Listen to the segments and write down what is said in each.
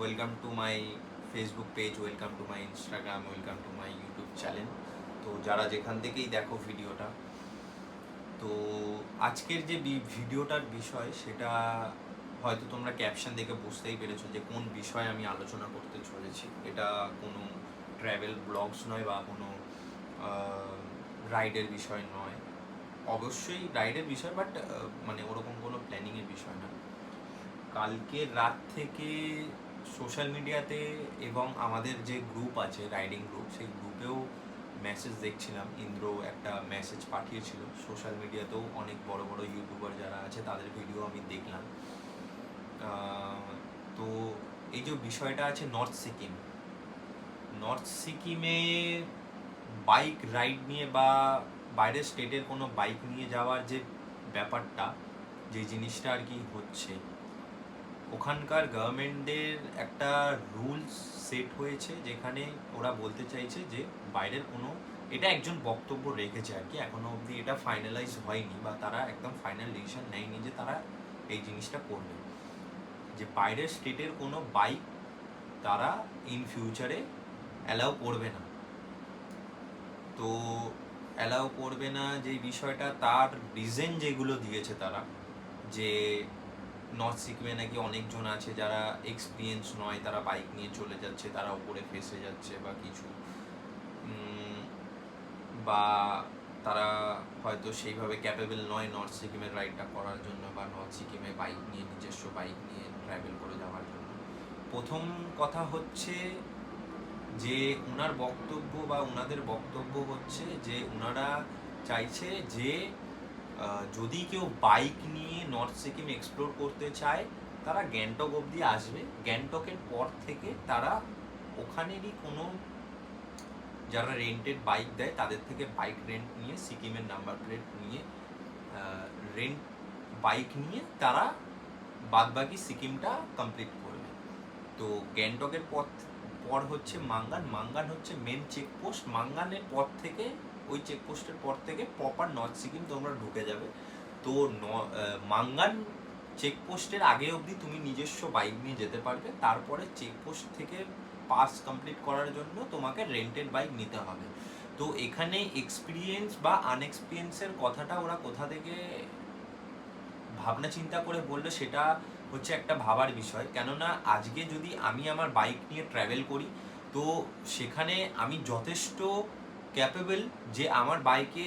Welcome to my Facebook page, welcome to my Instagram, welcome to my YouTube channel. তো যারা যেখান থেকেই দেখো ভিডিওটা, তো আজকের যে ভিডিওটার বিষয় সেটা হয়তো তোমরা ক্যাপশন দেখে বুঝতেই পেরেছো যে কোন বিষয়ে আমি আলোচনা করতে চলেছি। এটা কোনো ট্র্যাভেল ব্লগস নয় বা কোনো রাইডের বিষয় নয়, অবশ্যই রাইডের বিষয়, বাট মানে ওরকম কোনো প্ল্যানিংয়ের বিষয় না। কালকে রাত থেকে সোশ্যাল মিডিয়াতে এবং আমাদের যে গ্রুপ আছে রাইডিং গ্রুপ, সেই গ্রুপেও মেসেজ দেখছিলাম। ইন্দ্র একটা মেসেজ পাঠিয়েছিল। সোশ্যাল মিডিয়াতেও অনেক বড় বড় ইউটিউবার যারা আছে তাদের ভিডিও আমি দেখলাম। তো এই যে বিষয়টা আছে নর্থ সিকিমে বাইক রাইড নিয়ে বা বাইরের স্টেটের কোনো বাইক নিয়ে যাওয়ার যে ব্যাপারটা, যে জিনিসটা আর কি হচ্ছে, ওখানকার গভর্নমেন্টের একটা রুলস সেট হয়েছে যেখানে ওরা বলতে চাইছে যে বাইরের কোনো, এটা একজন বক্তব্য রেখেছে আর কি, এখনো অবধি এটা ফাইনালাইজ হয়নি বা তারা একদম ফাইনাল ডিসিশন নেয়নি যে তারা এই জিনিসটা করবে, যে বাইরের স্টেটের কোনো বাইক তারা ইন ফিউচারে অ্যালাউ করবে না। তো অ্যালাউ করবে না যে বিষয়টা, তার রিজন যেগুলো দিয়েছে তারা, যে নর্থ সিকিমে নাকি অনেকজন আছে যারা এক্সপিরিয়েন্স নয়, তারা বাইক নিয়ে চলে যাচ্ছে, তারা উপরে ফেসে যাচ্ছে বা কিছু, বা তারা হয়তো সেইভাবে ক্যাপেবল নয় নর্থ সিকিমের রাইডটা করার জন্য বা নর্থ সিকিমে বাইক নিয়ে, নিজস্ব বাইক নিয়ে ট্রাভেল করে যাওয়ার জন্য। প্রথম কথা হচ্ছে যে ওনার বক্তব্য বা ওনাদের বক্তব্য হচ্ছে যে ওনারা চাইছে যে যদি কেউ বাইক নিয়ে নর্থ সিকিম এক্সপ্লোর করতে চায় তারা গ্যাংটক অবধি আসবে, গ্যাংটকের পর থেকে তারা ওখানেরই কোনো যারা রেন্টেড বাইক দেয় তাদের থেকে বাইক রেন্ট নিয়ে, সিকিমের নাম্বার প্লেট নিয়ে রেন্ট বাইক নিয়ে তারা বাদবাকি সিকিমটা কমপ্লিট করবে। তো গ্যাংটকের পর হচ্ছে মাঙ্গান হচ্ছে মেন চেকপোস্ট। মাঙ্গানের পর থেকে, ওই চেকপোস্টের পর থেকে প্রপার নর্থ সিকিম তোমরা ঢুকে যাবে। তো মাঙ্গান চেকপোস্টের আগে অবধি তুমি নিজস্ব বাইক নিয়ে যেতে পারবে, তারপরে চেকপোস্ট থেকে পাস কমপ্লিট করার জন্য তোমাকে রেন্টেড বাইক নিতে হবে। তো এখানে এক্সপিরিয়েন্স বা আনএক্সপিরিয়েন্সের কথাটা ওরা কোথা থেকে ভাবনা চিন্তা করে বললো সেটা হচ্ছে একটা ভাবার বিষয়। কেননা আজকে যদি আমি আমার বাইক নিয়ে ট্রাভেল করি, তো সেখানে আমি যথেষ্ট ক্যাপেবল যে আমার বাইকে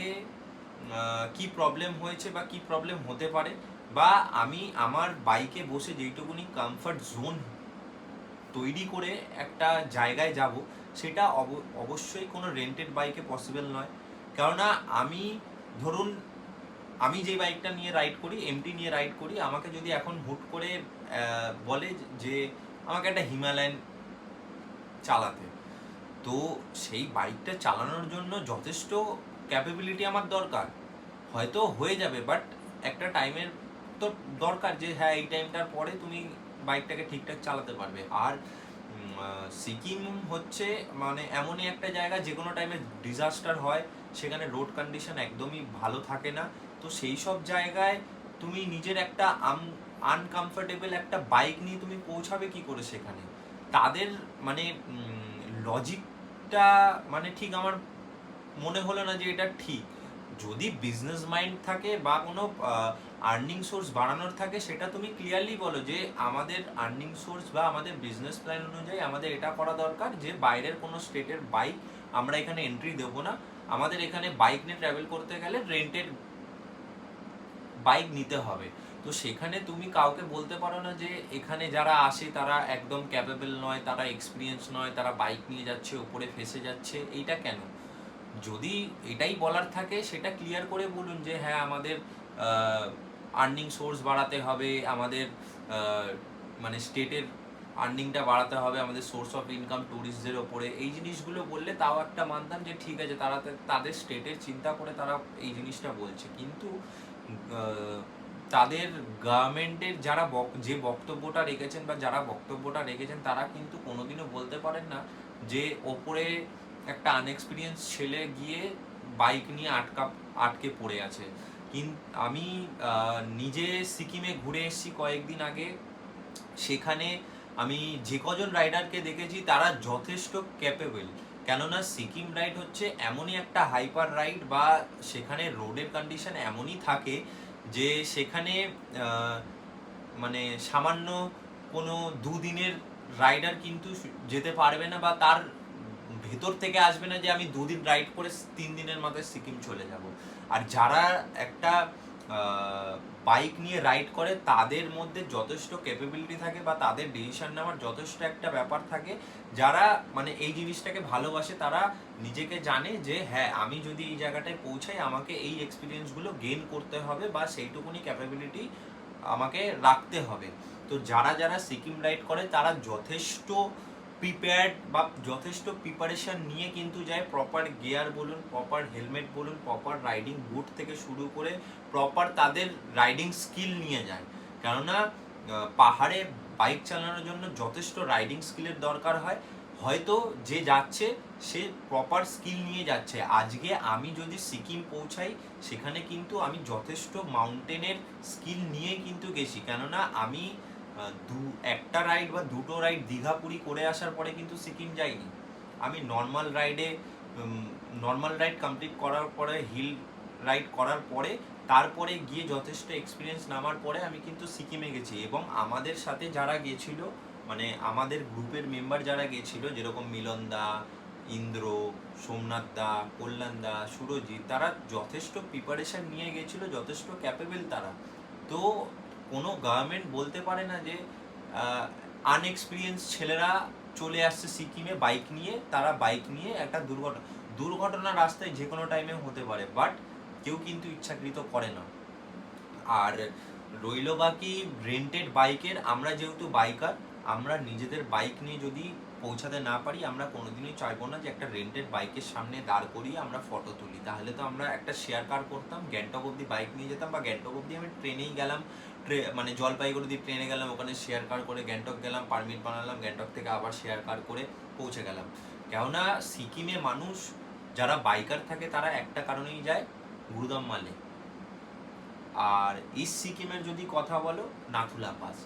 কি প্রবলেম হয়েছে বা কি প্রবলেম হতে পারে, বা আমি আমার বাইকে বসে যেইটুকুনি কমফর্ট জোন তৈরি করে একটা জায়গায় যাব, সেটা অবশ্যই কোনো রেন্টেড বাইকে পসিবল নয়। কেননা আমি, ধরুন আমি যে বাইকটা নিয়ে রাইড করি, এমটি নিয়ে রাইড করি, আমাকে যদি এখন হুট করে বলে যে আমাকে একটা হিমালয়ান চালাতে, তো সেই বাইকটা চালানোর জন্য যথেষ্ট ক্যাপাবিলিটি আমার দরকার। হয়তো হয়ে যাবে, বাট একটা টাইমের তো দরকার যে হ্যাঁ এই টাইমটার পরে তুমি বাইকটাকে ঠিকঠাক চালাতে পারবে। আর সিকিম হচ্ছে মানে এমনই একটা জায়গা যে কোনো টাইমে ডিজাস্টার হয়, সেখানে রোড কন্ডিশন একদমই ভালো থাকে না। তো সেই সব জায়গায় তুমি নিজের একটা আনকমফোর্টেবল একটা বাইক নিয়ে তুমি পৌঁছাবে কি করে সেখানে? তাদের মানে লজিকটা মানে ঠিক আমার মনে হলো না যে এটা ঠিক। যদি বিজনেস মাইন্ড থাকে বা কোনো আর্নিং সোর্স বাড়ানোর থাকে, সেটা তুমি ক্লিয়ারলি বলো যে আমাদের আর্নিং সোর্স বা আমাদের বিজনেস প্ল্যান অনুযায়ী আমাদের এটা করা দরকার যে বাইরের কোনো স্টেটের বাইক আমরা এখানে এন্ট্রি দেবো না, আমাদের এখানে বাইক নিয়ে ট্রাভেল করতে গেলে রেন্টেড বাইক নিতে হবে। তো সেখানে তুমি কাউকে বলতে পারো না যে এখানে যারা আসে তারা একদম ক্যাপেবল নয়, তারা এক্সপিরিয়েন্স নয়, তারা বাইক নিয়ে যাচ্ছে উপরে ফেসে যাচ্ছে। এইটা কেন? যদি এটাই বলার থাকে সেটা ক্লিয়ার করে বলুন যে হ্যাঁ আমাদের আর্নিং সোর্স বাড়াতে হবে, আমাদের মানে স্টেটের আর্নিংটা বাড়াতে হবে, আমাদের সোর্স অফ ইনকাম ট্যুরিস্টদের ওপরে, এই জিনিসগুলো বললে তাও একটা মানতাম যে ঠিক আছে, তারা তাদের স্টেটের চিন্তা করে তারা এই জিনিসটা বলছে। কিন্তু তাদের গভর্নমেন্টের যারা যে বক্তব্যটা রেখেছেন বা যারা বক্তব্যটা রেখেছেন তারা কিন্তু কোনোদিনও বলতে পারেন না যে ওপরে একটা আনএক্সপিরিয়েন্স ছেলে গিয়ে বাইক নিয়ে আটকে পড়ে আছে। কিন্তু আমি নিজে সিকিমে ঘুরে এসেছি কয়েকদিন আগে, সেখানে আমি যে কজন রাইডারকে দেখেছি তারা যথেষ্ট ক্যাপেবল। কেননা সিকিম রাইড হচ্ছে এমনই একটা হাইপার রাইড, বা সেখানে রোডের কন্ডিশন এমনই থাকে যে সেখানে মানে সামান্য কোনো দুদিনের রাইডার কিন্তু যেতে পারবে না, বা তার ভেতর থেকে আসবে না যে আমি 2 দিন রাইড করে 3 দিনের মাথায় সিকিম চলে যাব। আর যারা একটা বাইক নিয়ে রাইড করে তাদের মধ্যে যথেষ্ট ক্যাপাবিলিটি থাকে, বা তাদের ডিসিশন নেওয়ার যথেষ্ট একটা ব্যাপার থাকে। যারা মানে এই জিনিসটাকে ভালোবাসে তারা নিজেকে জানে যে হ্যাঁ, আমি যদি এই জায়গাটায় পৌঁছাই আমাকে এই এক্সপিরিয়েন্সগুলো গেইন করতে হবে, বা সেইটুকুনি ক্যাপাবিলিটি আমাকে রাখতে হবে। তো যারা যারা সিকিম রাইড করে তারা যথেষ্ট প্রিপেয়ার্ড বা যথেষ্ট প্রিপারেশন নিয়ে কিন্তু যায়। প্রপার গিয়ার বলুন, প্রপার হেলমেট বলুন, প্রপার রাইডিং বুট থেকে শুরু করে প্রপার তাদের রাইডিং স্কিল নিয়ে যায়। কেননা পাহাড়ে বাইক চালানোর জন্য যথেষ্ট রাইডিং স্কিলের দরকার হয়। হয়তো যে যাচ্ছে সে প্রপার স্কিল নিয়ে যাচ্ছে। আজকে আমি যদি সিকিম পৌঁছাই সেখানে কিন্তু আমি যথেষ্ট মাউন্টেনের স্কিল নিয়ে কিন্তু গেছি। কেননা আমি একটা রাইড বা দুটো রাইড দীঘা পুরী করে আসার পরে কিন্তু সিকিম যাইনি। আমি নর্মাল রাইড কমপ্লিট করার পরে, হিল রাইড করার পরে, তারপরে গিয়ে যথেষ্ট এক্সপিরিয়েন্স নামার পরে আমি কিন্তু সিকিমে গেছি। এবং আমাদের সাথে যারা গেছিল, মানে আমাদের গ্রুপের মেম্বার যারা গেছিল, যেরকম মিলন দা, ইন্দ্র, সোমনাথ দা, কল্যাণ দা, সুরজিৎ, তারা যথেষ্ট প্রিপারেশন নিয়ে গেছিল, যথেষ্ট ক্যাপেবল তারা। তো কোনো গভর্নমেন্ট বলতে পারে না যে আনএক্সপিরিয়েন্স ছেলেরা চলে আসছে সিকিমে বাইক নিয়ে, তারা বাইক নিয়ে একটা দুর্ঘটনা রাস্তায় যে কোনো টাইমে হতে পারে, বাট কেউ কিন্তু ইচ্ছাকৃত করে না। আর রইল বাকি রেন্টেড বাইকের, আমরা যেহেতু বাইকার, আমরা নিজেদের বাইক নিয়ে যদি পৌঁছাতে না পারি, আমরা কোনোদিনই চাইবো না যে একটা রেন্টেড বাইকের সামনে দাঁড় করিয়ে আমরা ফটো তুলি। তাহলে তো আমরা একটা শেয়ার কার করতাম, গ্যাংটক অব্দি বাইক নিয়ে যেতাম, বা গ্যাংটক অব্দি আমি ট্রেনেই গেলাম, মানে জলপাইগুড়ি দিয়ে ট্রেনে গেলাম, ওখানে শেয়ার কার করে গ্যাংটক গেলাম, পারমিট বানালাম, গ্যাংটক থেকে আবার শেয়ার কার করে পৌঁছে গেলাম। কেননা সিকিমে মানুষ যারা বাইকার থাকে তারা একটা কারণেই যায়, গুরুদাম মালে। আর ইস্ট সিকিমের যদি কথা বলো, নাথুলা পাস।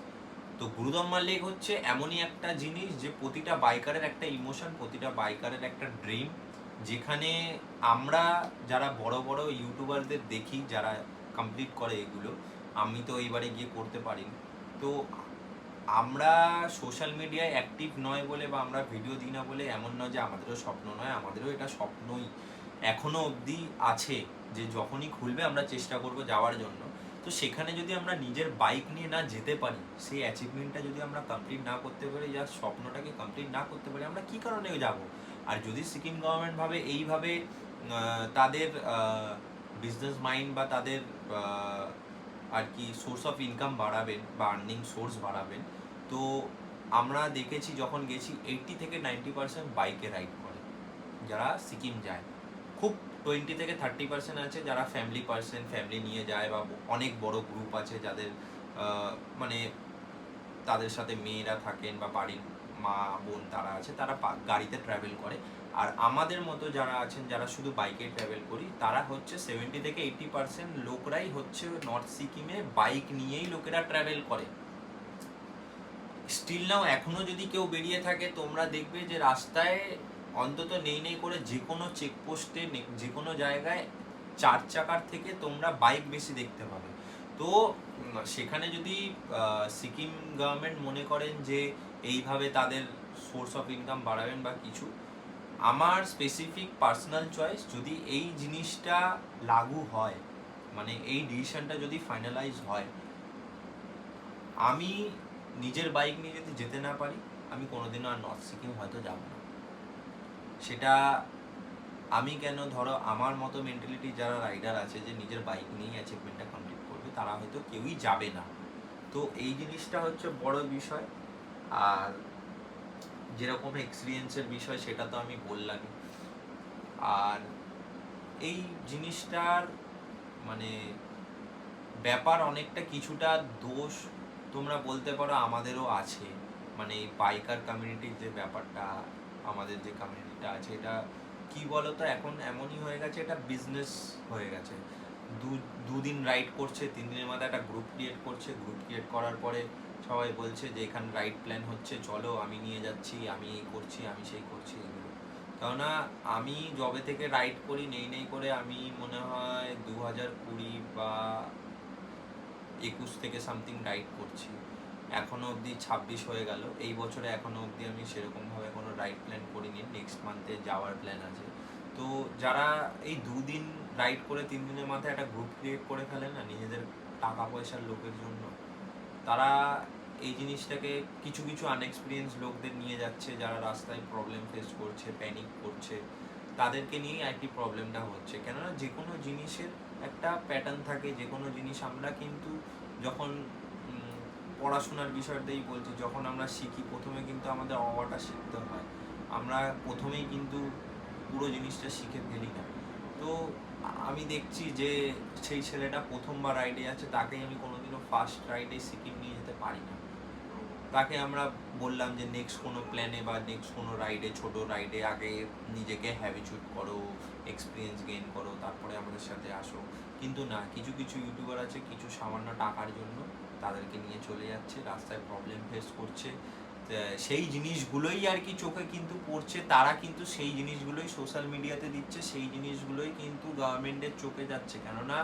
তো গুরুদম্মা লেক হচ্ছে এমনই একটা জিনিস যে প্রতিটা বাইকারের একটা ইমোশন, প্রতিটা বাইকারের একটা ড্রিম। যেখানে আমরা যারা বড় বড় ইউটিউবারদের দেখি যারা কমপ্লিট করে এগুলো, আমি তো এইবারে গিয়ে করতে পারিনি। তো আমরা সোশ্যাল মিডিয়ায় অ্যাক্টিভ নয় বলে, বা আমরা ভিডিও দিই না বলে এমন নয় যে আমাদেরও স্বপ্ন নয়, আমাদেরও এটা স্বপ্নই এখনো অবধি আছে যে যখনই খুলবে আমরা চেষ্টা করব যাওয়ার জন্য। তো সেখানে যদি আমরা নিজের বাইক নিয়ে না যেতে পারি, সেই অ্যাচিভমেন্টটা যদি আমরা কমপ্লিট না করতে পারি, যার স্বপ্নটাকে কমপ্লিট না করতে পারি, আমরা কি কারণে যাব? আর যদি সিকিম গভর্নমেন্ট ভাবে এইভাবে তাদের বিজনেস মাইন্ড বা তাদের আর কি সোর্স অফ ইনকাম বাড়াবেন বা আর্নিং সোর্স বাড়াবেন, তো আমরা দেখেছি যখন গেছি 80-90% বাইকে রাইড করে যারা সিকিম যায়। খুব 20-30% আছে যারা ফ্যামিলি নিয়ে যায়, বা অনেক বড় গ্রুপ আছে যাদের মানে তাদের সাথে মেয়েরা থাকেন বা বাড়ির মা বোন তারা আছে, তারা গাড়িতে ট্রাভেল করে। আর আমাদের মতো যারা আছেন যারা শুধু বাইকে ট্রাভেল করি, তারা হচ্ছে 70-80% লোকরাই হচ্ছে নর্থ সিকিমে বাইক নিয়েই লোকেরা ট্রাভেল করে। স্টিল নাও এখনো যদি কেউ বেরিয়ে থাকে, তোমরা দেখবে যে রাস্তায় অন্তত নেই করে যে কোনো চেকপোস্টে, যে কোনো জায়গায় 4 চাকার থেকে তোমরা বাইক বেশি দেখতে পাবে। তো সেখানে যদি সিকিম গভর্নমেন্ট মনে করেন যে এইভাবে তাদের সোর্স অফ ইনকাম বাড়াবেন বা কিছু, আমার স্পেসিফিক পার্সোনাল চয়েস, যদি এই জিনিসটা লাগু হয়, মানে এই ডিসিশনটা যদি ফাইনালাইজ হয়, আমি নিজের বাইক নিয়ে যদি যেতে না পারি, আমি কোনোদিনও আর নর্থ সিকিম হয়তো যাব না। সেটা আমি কেন, ধরো আমার মতো মেন্টালিটি যারা রাইডার আছে যে নিজের বাইক নিয়েই অ্যাচিভমেন্টটা কমপ্লিট করবে, তারা হয়তো কেউই যাবে না। তো এই জিনিসটা হচ্ছে বড় বিষয়। আর যেরকম এক্সপিরিয়েন্সের বিষয় সেটা তো আমি বললামই। আর এই জিনিসটার মানে ব্যাপার অনেকটা কিছুটা দোষ তোমরা বলতে পারো আমাদেরও আছে। মানে এই বাইকার কমিউনিটির যে ব্যাপারটা, আমাদের যে কমিউনিটিটা আছে, এটা কি বলতো এখন এমনই হয়ে গেছে, এটা বিজনেস হয়ে গেছে। দুদিন রাইড করছে, 3 দিনের মাথায় একটা গ্রুপ ক্রিয়েট করছে, গ্রুপ ক্রিয়েট করার পরে সবাই বলছে যে এখানে রাইড প্ল্যান হচ্ছে, চলো আমি নিয়ে যাচ্ছি, আমি এই করছি, আমি সেই করছি, এগুলো। কেননা আমি যবে থেকে রাইড করি নেই করে আমি মনে হয় 2020 বা 21 থেকে সামথিং রাইড করছি, এখনো অবধি 26 হয়ে গেল। এই বছরে এখনো অবধি আমি সেরকমভাবে কোনো রাইড প্ল্যান করিনি। নেক্সট মান্থে যাওয়ার প্ল্যান আছে। তো যারা এই 2 দিন রাইড করে 3 দিনের মাথায় একটা গ্রুপ ক্রিয়েট করে ফেলে না নিজেদের টাকা পয়সার লোকের জন্য, তারা এই জিনিসটাকে কিছু কিছু আনএক্সপিরিয়েন্স লোকদের নিয়ে যাচ্ছে, যারা রাস্তায় প্রবলেম ফেস করছে, প্যানিক করছে, তাদেরকে নিয়েই আর কি প্রবলেমটা হচ্ছে। কেননা যে কোনো জিনিসের একটা প্যাটার্ন থাকে, যে কোনো জিনিস আমরা কিন্তু যখন পড়াশোনার বিষয়টাই বলছি, যখন আমরা শিখি প্রথমে কিন্তু আমাদের অটা শিখতে হয়, আমরা প্রথমেই কিন্তু পুরো জিনিসটা শিখে ফেলি না। তো আমি দেখছি যে সেই ছেলেটা প্রথমবার রাইডে যাচ্ছে, তাকেই আমি কোনোদিনও ফার্স্ট রাইডে সিকিম নিয়ে যেতে পারি না। তাকে আমরা বললাম যে নেক্সট কোনো প্ল্যানে বা নেক্সট কোনো রাইডে, ছোট রাইডে আগে নিজেকে হ্যাবিচুয়েট করো, এক্সপিরিয়েন্স গেইন করো, তারপরে আমাদের সাথে আসো। কিন্তু না, কিছু কিছু ইউটিউবার আছে কিছু সামান্য টাকার জন্য তাদেরকে নিয়ে চলে যাচ্ছে, রাস্তায় প্রবলেম ফেস করছে, সেই জিনিসগুলোই আর কি চোখে কিন্তু পড়ছে, তারা কিন্তু সেই জিনিসগুলোই সোশ্যাল মিডিয়াতে দিচ্ছে, সেই জিনিসগুলোই কিন্তু গভর্নমেন্টের চোখে যাচ্ছে। কেননা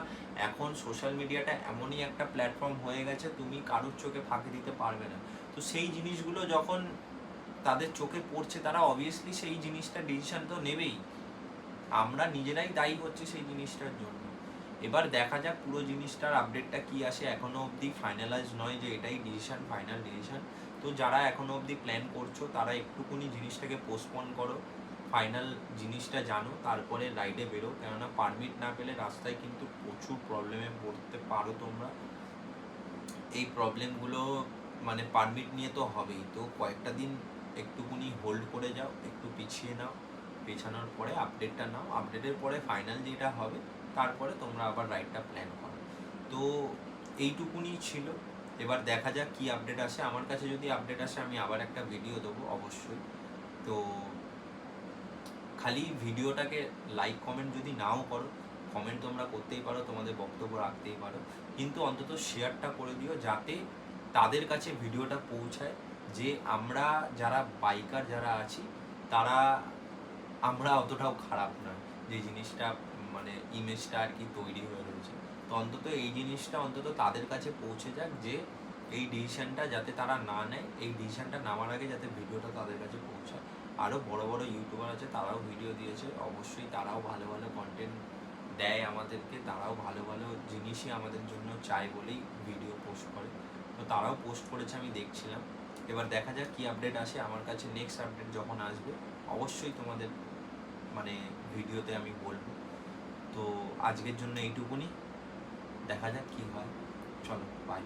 এখন সোশ্যাল মিডিয়াটা এমনই একটা প্ল্যাটফর্ম হয়ে গেছে, তুমি কারোর চোখে ফাঁকি দিতে পারবে না। তো সেই জিনিসগুলো যখন তাদের চোখে পড়ছে, তারা অবভিয়াসলি সেই জিনিসটা ডিসিশন তো নেবেই। আমরা নিজেরাই দায়ী হচ্ছে সেই জিনিসটার জন্য। এবার দেখা যাক পুরো জিনিসটার আপডেটটা কি আসে। এখনো অবধি ফাইনালাইজ নয় যে এটাই ডিসিশন, ফাইনাল ডিসিশন। তো যারা এখনো অবধি প্ল্যান করছো তারা একটুকুনি জিনিসটাকে পোস্টপোন করো, ফাইনাল জিনিসটা জানো, তারপরে রাইডে বেরো। কেননা পারমিট না পেলে রাস্তায় কিন্তু প্রচুর প্রবলেমে পড়তে পারো তোমরা। এই প্রবলেমগুলো মানে পারমিট নিয়ে তো হবেই, তো কয়েকটা দিন একটুকুনি হোল্ড করে যাও, একটু পিছিয়ে নাও, পেছানোর পরে আপডেটটা নাও, আপডেটের পরে ফাইনাল যেটা হবে তারপরে তোমরা আবার রাইডটা প্ল্যান করো। তো এইটুকুনি ছিল। এবার দেখা যাক কি আপডেট আসে। আমার কাছে যদি আপডেট আসে আমি আবার একটা ভিডিও দেবো অবশ্যই। তো খালি ভিডিওটাকে লাইক কমেন্ট যদি নাও করো, কমেন্ট তোমরা করতেই পারো, তোমাদের বক্তব্য রাখতেই পারো, কিন্তু অন্তত শেয়ারটা করে দিও যাতে তাদের কাছে ভিডিওটা পৌঁছায় যে আমরা যারা বাইকার যারা আছি তারা আমরা অতটাও খারাপ নয়, যে জিনিসটা মানে ইমেজটা আর কি তৈরি হয়ে রয়েছে। তো অন্তত এই জিনিসটা অন্তত তাদের কাছে পৌঁছে যাক যে এই ডিসিশনটা যাতে তারা না নেয়, এই ডিসিশনটা নেওয়ার আগে যাতে ভিডিওটা তাদের কাছে পৌঁছায়। আরও বড় বড় ইউটিউবার আছে, তারাও ভিডিও দিয়েছে, অবশ্যই তারাও ভালো ভালো কন্টেন্ট দেয় আমাদেরকে, তারাও ভালো ভালো জিনিসই আমাদের জন্য চায় বলেই ভিডিও পোস্ট করে। তো তারাও পোস্ট করেছে, আমি দেখছিলাম। এবার দেখা যাক কী আপডেট আসে। আমার কাছে নেক্সট আপডেট যখন আসবে অবশ্যই তোমাদের মানে ভিডিওতে আমি বলবো। তো আজকের জন্য এইটুকুনি, দেখা যাক কী হয়। চলো, বাই।